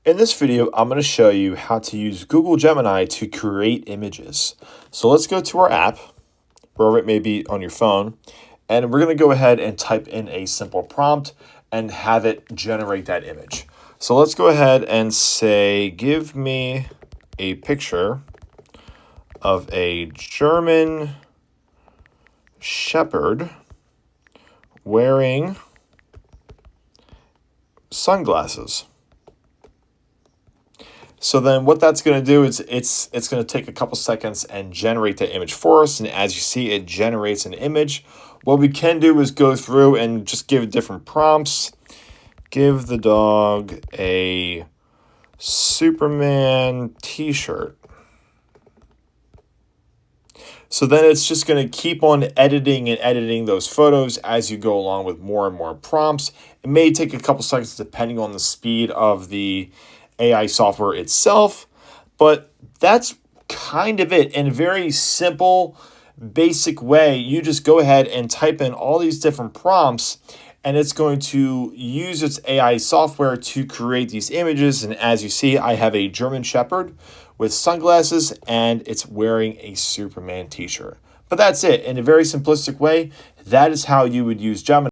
In this video, I'm going to show you how to use Google Gemini to create images. So let's go to our app, wherever it may be on your phone, and we're going to go ahead and type in a simple prompt and have it generate that image. So let's go ahead and say, give me a picture of a German Shepherd wearing sunglasses. So then what that's going to do is it's going to take a couple seconds and generate the image for us. And as you see, it generates an image. What we can do is go through and just give different prompts. Give the dog a Superman t-shirt. So then it's just going to keep on editing and editing those photos as you go along with more and more prompts. It may take a couple seconds depending on the speed of the AI software itself, but that's kind of it. In a very simple, basic way, you just go ahead and type in all these different prompts, and it's going to use its AI software to create these images. And as you see, I have a German Shepherd with sunglasses, and it's wearing a Superman t-shirt. But that's it. In a very simplistic way, that is how you would use Gemini